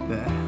there.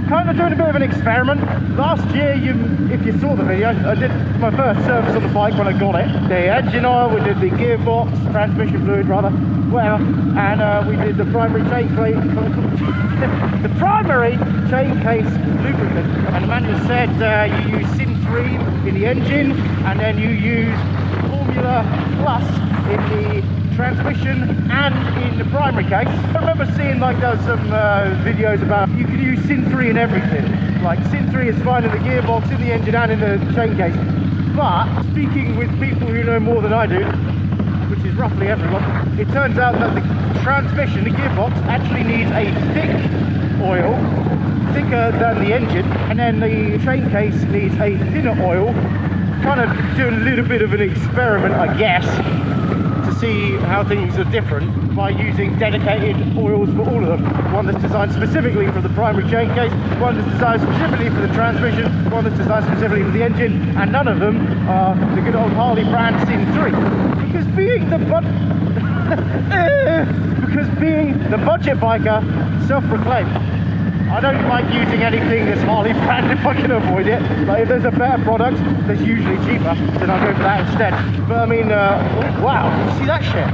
kind of doing a bit of an experiment. Last year, if you saw the video, I did my first service on the bike when I got it. The engine oil, we did the gearbox, transmission fluid rather, whatever, and we did the primary chain the primary chain case lubricant. And the manual said you use Sin 3 in the engine, and then you use Formula Plus in the transmission and in the primary case. I remember seeing like there's some videos about you can use Sin 3 in everything. Like Sin 3 is fine in the gearbox, in the engine and in the chain case. But speaking with people who know more than I do, which is roughly everyone, it turns out that the transmission, the gearbox, actually needs a thick oil, thicker than the engine, and then the chain case needs a thinner oil. Kind of doing a little bit of an experiment, I guess, to see how things are different by using dedicated oils for all of them. One that's designed specifically for the primary chain case, one that's designed specifically for the transmission, one that's designed specifically for the engine, and none of them are the good old Harley brand Sin 3. Because being the budget biker, self-proclaimed, I don't like using anything that's Harley brand if I can avoid it. Like if there's a better product that's usually cheaper, then I'll go for that instead. But I mean, oh, wow, you see that shit?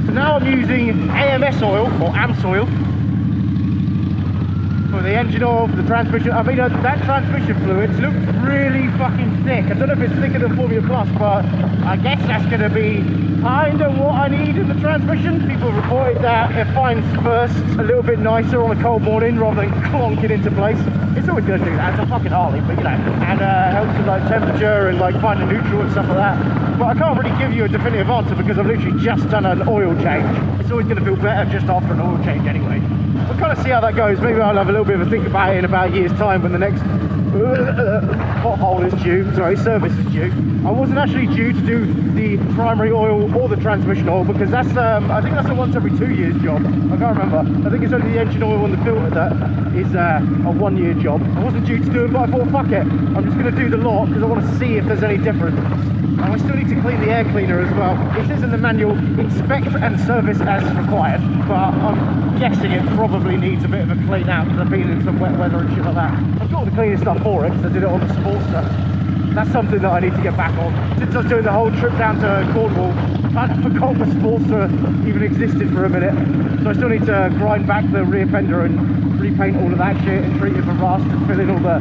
So now I'm using AMS oil, or AMS oil, for the engine oil, for the transmission. I mean, that transmission fluid looks really fucking thick. I don't know if it's thicker than Formula Plus, but I guess that's going to be kind of what I need in the transmission. People reported that it finds first a little bit nicer on a cold morning rather than clonking into place. It's always going to do that. It's a fucking Harley, but you know, and helps with like temperature and like finding neutral and stuff like that. But I can't really give you a definitive answer because I've literally just done an oil change. It's always going to feel better just after an oil change anyway. We'll kind of see how that goes. Maybe I'll have a little bit of a think about it in about a year's time when the next pothole is due, sorry, service is due. I wasn't actually due to do the primary oil or the transmission oil because that's, I think that's a once every 2 years job. I can't remember. I think it's only the engine oil and the filter that is a 1 year job. I wasn't due to do it, but I thought, fuck it. I'm just going to do the lot because I want to see if there's any difference. And I still need to clean the air cleaner as well. It says in the manual, inspect and service as required, but I'm guessing it probably needs a bit of a clean out because I've been in some wet weather and shit like that. I've got all the cleaning stuff for it because I did it on the Sportster. That's something that I need to get back on. Since I was doing the whole trip down to Cornwall, I kind of forgot the Sportster even existed for a minute. So I still need to grind back the rear fender and repaint all of that shit and treat it for rust and fill in all the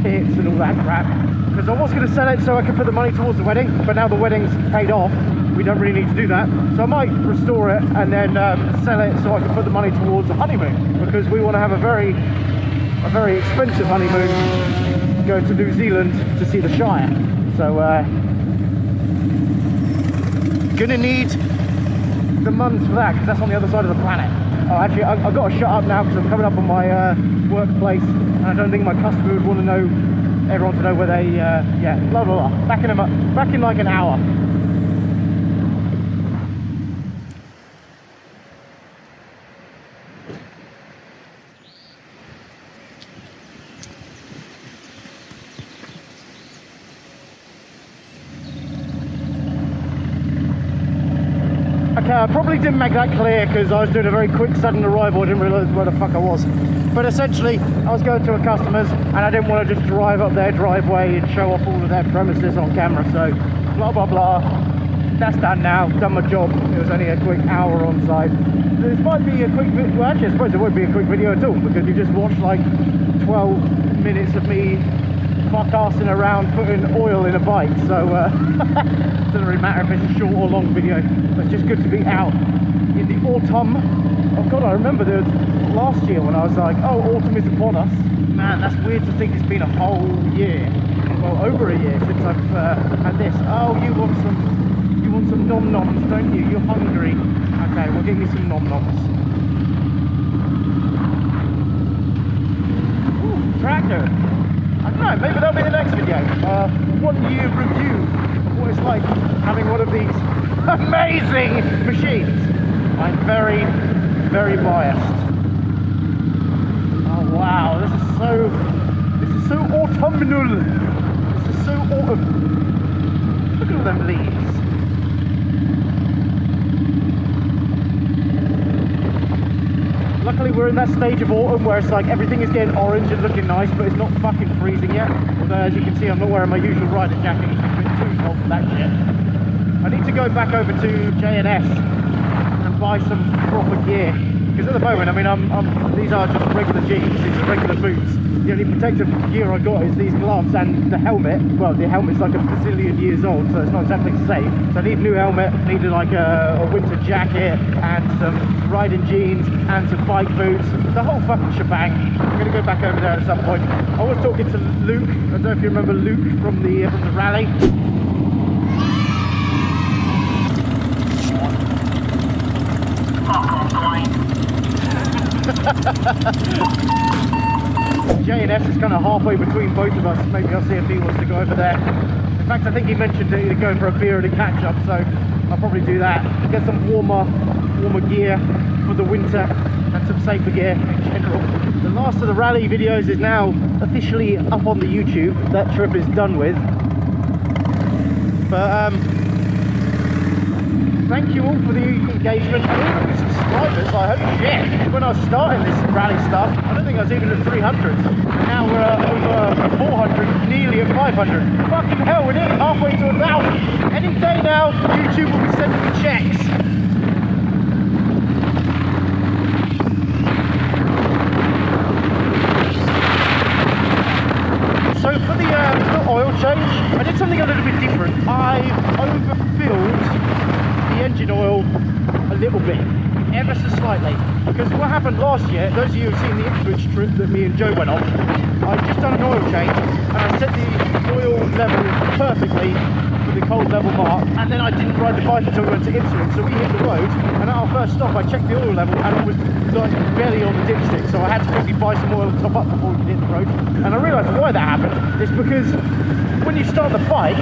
kits and all that crap. Because I was going to sell it so I could put the money towards the wedding, but now the wedding's paid off, we don't really need to do that. So I might restore it and then sell it so I can put the money towards the honeymoon, because we want to have a very expensive honeymoon, going to New Zealand to see the Shire. So gonna need the months for that because that's on the other side of the planet. Oh, actually, I've got to shut up now because I'm coming up on my workplace, and I don't think my customer would want to know. Everyone to know where they, yeah, blah blah blah. Back in like an hour. Okay, I probably didn't make that clear because I was doing a very quick sudden arrival. I didn't realise where the fuck I was. But essentially, I was going to a customer's and I didn't want to just drive up their driveway and show off all of their premises on camera. So, blah blah blah. That's done now. Done my job. It was only a quick hour on site. This might be a quick video. Well, actually, I suppose it won't be a quick video at all because you just watched like 12 minutes of me fuck-assing around putting oil in a bike. So, doesn't really matter if it's a short or long video. It's just good to be out in the autumn. Oh god, I remember there was last year when I was like, oh, autumn is upon us. Man, that's weird to think it's been a whole year, well, over a year since I've had this. Oh, you want some nom-noms, don't you? You're hungry. Okay, we'll get you some nom-noms. Ooh, tractor. I don't know, maybe that'll be the next video. 1 year review of what it's like having one of these amazing machines. I'm very, very biased. Oh wow, this is so autumnal. This is so autumn. Look at all them leaves. luckily we're in that stage of autumn where it's like everything is getting orange and looking nice, but it's not fucking freezing yet. Although as you can see, I'm not wearing my usual rider jacket, which is a bit too cold for that shit. I need to go back over to J&S and buy some proper gear, because at the moment, I mean, these are just regular jeans, these are regular boots. The only protective gear I got is these gloves and the helmet. Well, the helmet's like a bazillion years old, so it's not exactly safe. So I need a new helmet, needed like a winter jacket and some riding jeans and some bike boots, the whole fucking shebang. I'm gonna go back over there at some point. I was talking to Luke. I don't know if you remember Luke from the rally. J&S is kind of halfway between both of us. Maybe I'll see if he wants to go over there. In fact, I think he mentioned that he'd go for a beer and a catch up, so I'll probably do that. Get some warmer gear for the winter and some safer gear in general. The last of the rally videos is now officially up on the YouTube. That trip is done with. But thank you all for the engagement and all the subscribers. I hope shit. When I was starting this rally stuff, I don't think I was even at 300. And now we're over 400, nearly at 500. Fucking hell, we're nearly halfway to 1,000. Any day now, YouTube will be sending me checks. So for the oil change, I did something a little bit different. I overfilled the engine oil a little bit, ever so slightly, because what happened last year, those of you who've seen the Ipswich trip that me and Joe went on, I'd just done an oil change and I set the oil level perfectly for the cold level mark, and then I didn't ride the bike until we went to Ipswich. So we hit the road and at our first stop I checked the oil level and it was like barely on the dipstick, so I had to quickly buy some oil to top up before we could hit the road. And I realised why that happened is because when you start the bike,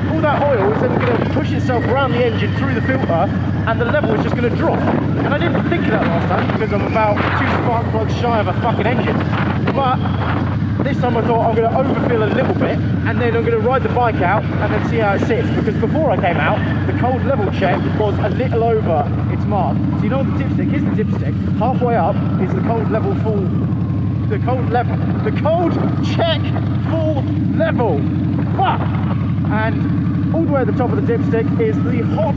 all that oil is then going to push itself around the engine through the filter and the level is just going to drop. And I didn't think of that last time because I'm about 2 spark plugs shy of a fucking engine. But this time I thought I'm going to overfill a little bit and then I'm going to ride the bike out and then see how it sits, because before I came out the cold level check was a little over its mark. So you know the dipstick, here's the dipstick, halfway up is the cold level full, the cold check full level. Fuck! And all the way at the top of the dipstick is the hot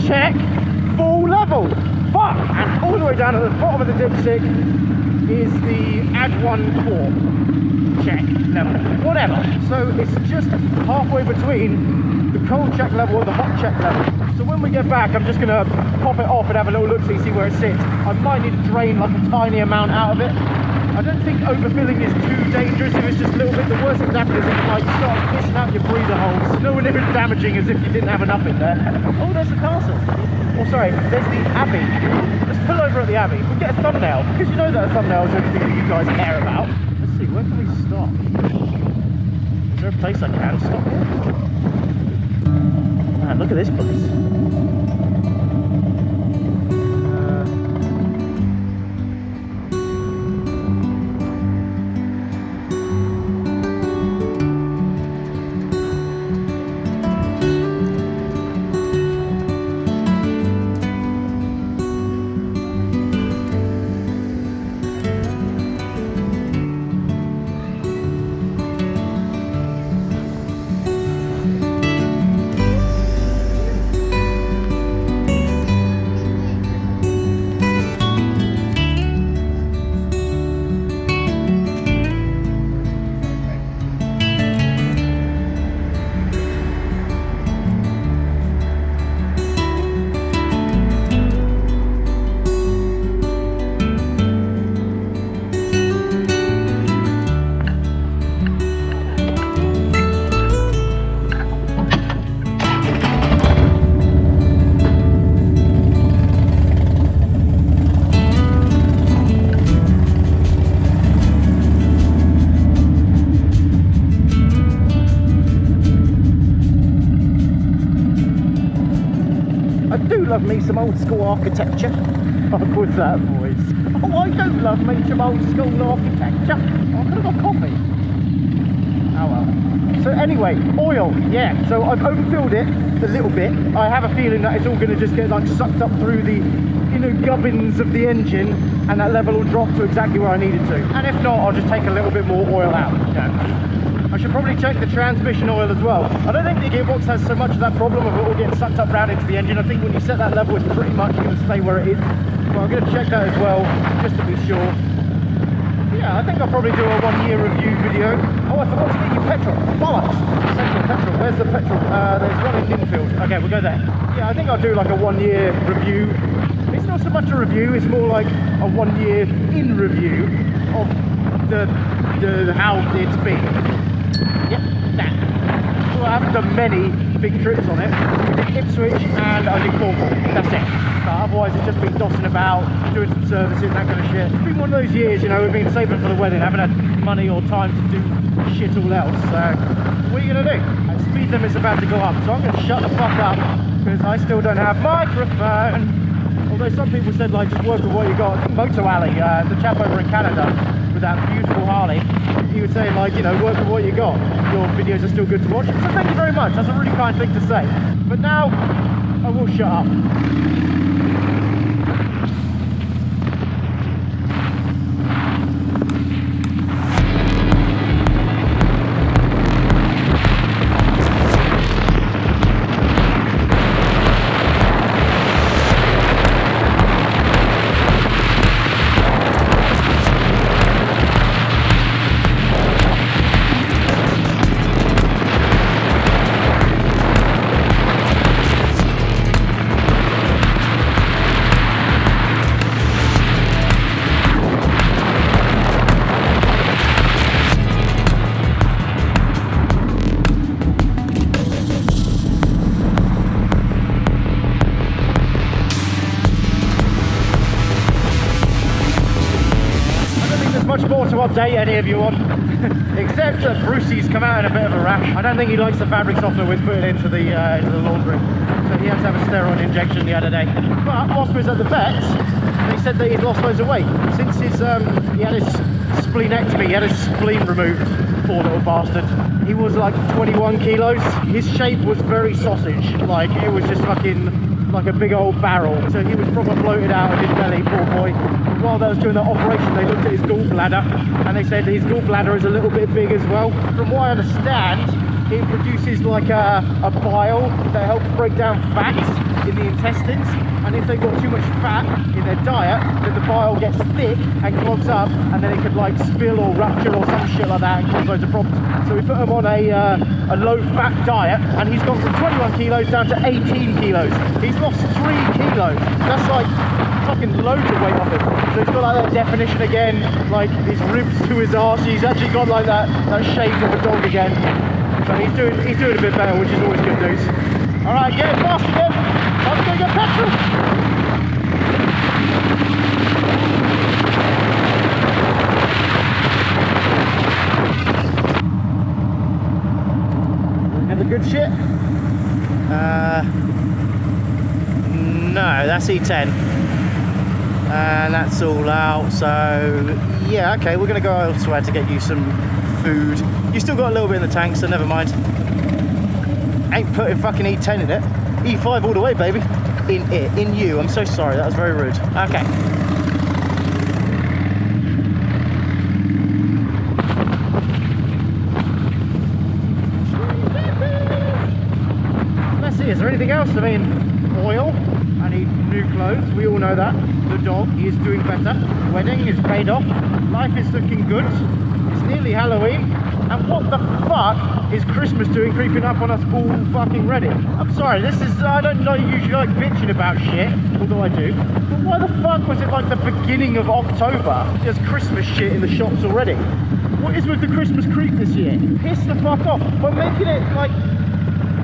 check full level. Fuck! And all the way down at the bottom of the dipstick is the add one core check level. Whatever. So it's just halfway between the cold check level and the hot check level. So when we get back, I'm just going to pop it off and have a little look see where it sits. I might need to drain like a tiny amount out of it. I don't think overfilling is too dangerous if it's just a little bit. The worst thing that happens is if you like start pissing out your breather holes. Nowhere near as damaging as if you didn't have enough in there. Oh, there's the castle. Oh, sorry, there's the Abbey. Let's pull over at the Abbey. We'll get a thumbnail, because you know that a thumbnail is everything that you guys care about. Let's see, where can we stop? Is there a place I can stop here? Man, look at this place. Love me some old school architecture. What was that voice? Oh, I do love me some old school architecture. I could have got coffee. Oh well. So anyway, oil, yeah. So I've overfilled it a little bit. I have a feeling that it's all going to just get like sucked up through the inner gubbins of the engine, and that level will drop to exactly where I need it to. And if not, I'll just take a little bit more oil out. Yeah. I should probably check the transmission oil as well. I don't think the gearbox has so much of that problem of it all getting sucked up round into the engine. I think when you set that level, it's pretty much going to stay where it is. But I'm going to check that as well, just to be sure. Yeah, I think I'll probably do a 1 year review video. Oh, I forgot to get you petrol. Bollocks! Central petrol. Where's the petrol? There's one in Linfield. Okay, we'll go there. Yeah, I think I'll do like a 1 year review. It's not so much a review, it's more like a 1 year in review of the how it's been. Yep, that. Well, I haven't done many big trips on it. We did Ipswich and I did Cornwall. That's it. Otherwise it's just been dossing about, doing some services, that kind of shit. It's been one of those years, you know, we've been saving for the wedding, haven't had money or time to do shit all else. So what are you going to do? And speed limit's about to go up, so I'm going to shut the fuck up because I still don't have microphone. Although some people said like just work with what you got. I think Moto Alley, the chap over in Canada with that beautiful Harley, he would say like, you know, work with what you got. Your videos are still good to watch. So thank you very much. That's a really kind thing to say. But now I will shut up. Much more to update any of you on, except that Brucey's come out in a bit of a rash. I don't think he likes the fabric softener with putting into the laundry, so he had to have a steroid injection the other day. But whilst we was at the vets, they said that he'd lost loads of weight since his he had his splenectomy, he had his spleen removed. Poor little bastard. He was like 21 kilos. His shape was very sausage, like it was just fucking like a big old barrel. So he was proper bloated out of his belly, poor boy. And while they was doing that operation, they looked at his gallbladder and they said his gallbladder is a little bit big as well. From what I understand, it produces like a bile that helps break down fats in the intestines, and if they've got too much fat in their diet, then the bile gets thick and clogs up, and then it could like spill or rupture or some shit like that and cause loads of problems. So we put him on a low fat diet, and he's gone from 21 kilos down to 18 kilos. He's lost 3 kilos. That's like fucking loads of weight off him. So he's got like that definition again, like his ribs to his arse. He's actually got like that shape of a dog again. So he's doing a bit better, which is always good news. All right, get fast again. I'm going to get petrol. Get the good shit. No, that's E10. And that's all out. So yeah, okay, we're going to go elsewhere to get you some food. You still got a little bit in the tank, so never mind. Ain't putting fucking E10 in it. E5 all the way, baby. In it, in you. I'm so sorry, that was very rude. Okay. Let's see, is there anything else? I mean, oil. I need new clothes. We all know that. The dog, he is doing better. Wedding is paid off. Life is looking good. It's nearly Halloween. And what the fuck is Christmas doing creeping up on us all fucking ready? I'm sorry, this is, I don't know, usually like bitching about shit, although I do. But why the fuck was it like the beginning of October? There's Christmas shit in the shops already. What is with the Christmas creep this year? Piss the fuck off. By making it like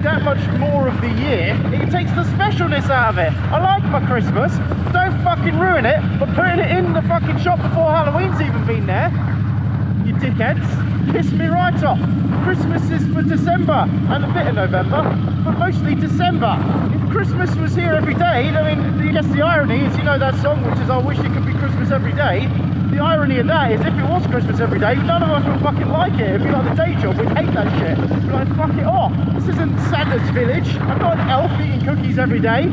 that much more of the year, it takes the specialness out of it. I like my Christmas. Don't fucking ruin it by putting it in the fucking shop before Halloween's even been there. You dickheads. Piss me right off. Christmas is for December and a bit of November, but mostly December. If Christmas was here every day, I mean, I guess the irony is, you know that song which is I wish it could be Christmas every day. the irony of that is if it was Christmas every day, none of us would fucking like it. It'd be like the day job, we'd hate that shit. We'd be like, fuck it off. This isn't Santa's village. I'm not an elf eating cookies every day.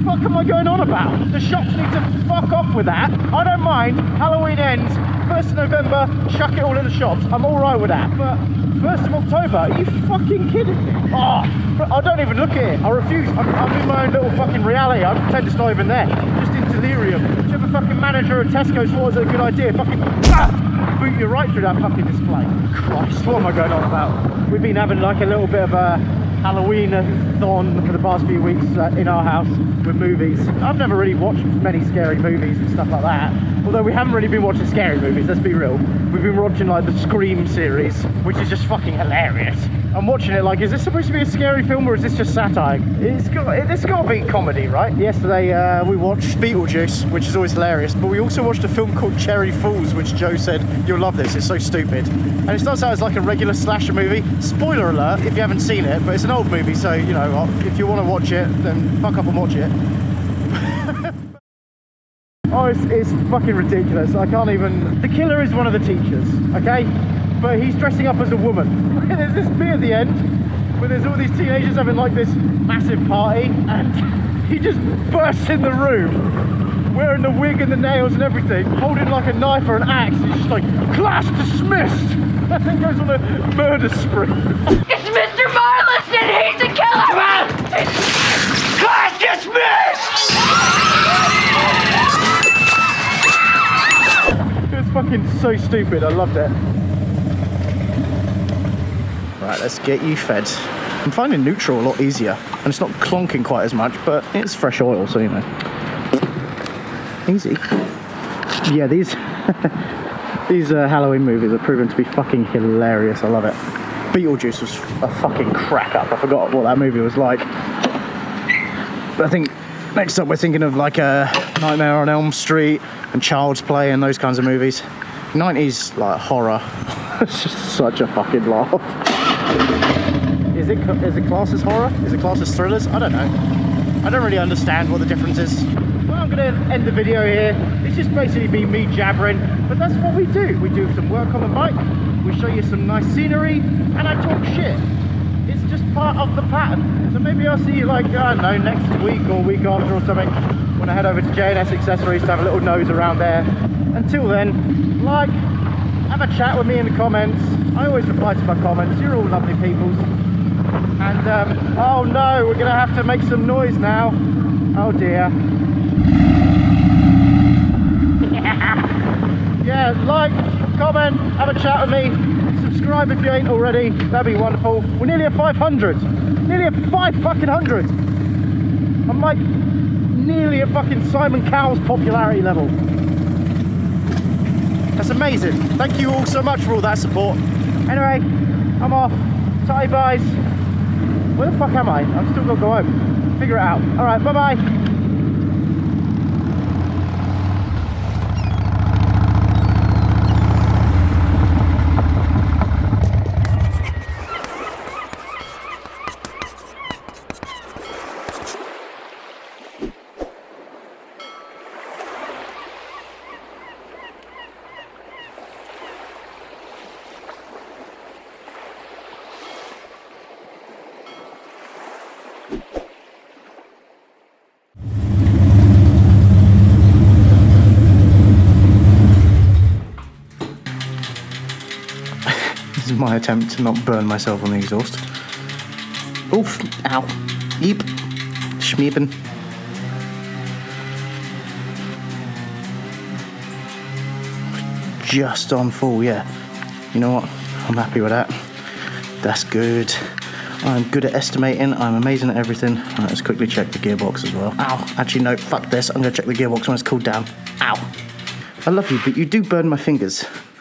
What the fuck am I going on about? The shops need to fuck off with that. I don't mind. Halloween ends, 1st of November, chuck it all in the shops. I'm alright with that. But 1st of October, are you fucking kidding me? Oh, I don't even look at it. I refuse. I'm in my own little fucking reality. I pretend it's not even there. Just in delirium. Whichever fucking manager at Tesco's thought it was a good idea, fucking boot you right through that fucking display. Christ, what am I going on about? We've been having like a little bit of a Halloween-a-thon for the past few weeks in our house with movies. I've never really watched many scary movies and stuff like that. Although we haven't really been watching scary movies, let's be real. We've been watching like the Scream series, which is just fucking hilarious. I'm watching it like, is this supposed to be a scary film or is this just satire? It's got to be comedy, right? Yesterday we watched Beetlejuice, which is always hilarious, but we also watched a film called Cherry Falls, which Joe said, you'll love this, it's so stupid. And it starts out as like a regular slasher movie. Spoiler alert if you haven't seen it, but it's an old movie, so you know, if you want to watch it, then fuck up and watch it. Oh, it's fucking ridiculous. I can't even... The killer is one of the teachers, okay? But he's dressing up as a woman. There's this bit at the end where there's all these teenagers having like this massive party, and he just bursts in the room wearing the wig and the nails and everything, holding like a knife or an axe. He's just like, class dismissed! And then goes on a murder spree. It's Mr. Marlis and he's a killer! Come on! Class dismissed! It was fucking so stupid, I loved it. Right, let's get you fed. I'm finding neutral a lot easier, and it's not clonking quite as much, but it's fresh oil, so you know. Easy. Yeah, these Halloween movies are proven to be fucking hilarious. I love it. Beetlejuice was a fucking crack up. I forgot what that movie was like. But I think next up we're thinking of like a Nightmare on Elm Street and Child's Play and those kinds of movies. 90s like horror. It's just such a fucking laugh. Is it classed as horror? Is it classed as thrillers? I don't know. I don't really understand what the difference is. Well, I'm going to end the video here. It's just basically been me jabbering, but that's what we do. We do some work on the bike, we show you some nice scenery, and I talk shit. It's just part of the pattern. So maybe I'll see you like, I don't know, next week or week after or something, when I head over to J&S Accessories to have a little nose around there. Until then, like, have a chat with me in the comments. I always reply to my comments. You're all lovely peoples. And, oh no, we're going to have to make some noise now. Oh dear. Yeah, like, comment, have a chat with me. Subscribe if you ain't already. That'd be wonderful. We're nearly at 500. Nearly at 500. I'm like nearly at fucking Simon Cowell's popularity level. That's amazing. Thank you all so much for all that support. Anyway, I'm off. Tidy buys. Where the fuck am I? I've still got to go home. Figure it out. Alright, bye bye. This is my attempt to not burn myself on the exhaust. Oof, ow, yeep, schmeeben. Just on full, yeah. You know what, I'm happy with that. That's good. I'm good at estimating, I'm amazing at everything. Right, let's quickly check the gearbox as well. Ow, actually no, fuck this, I'm gonna check the gearbox when it's cooled down. Ow. I love you, but you do burn my fingers.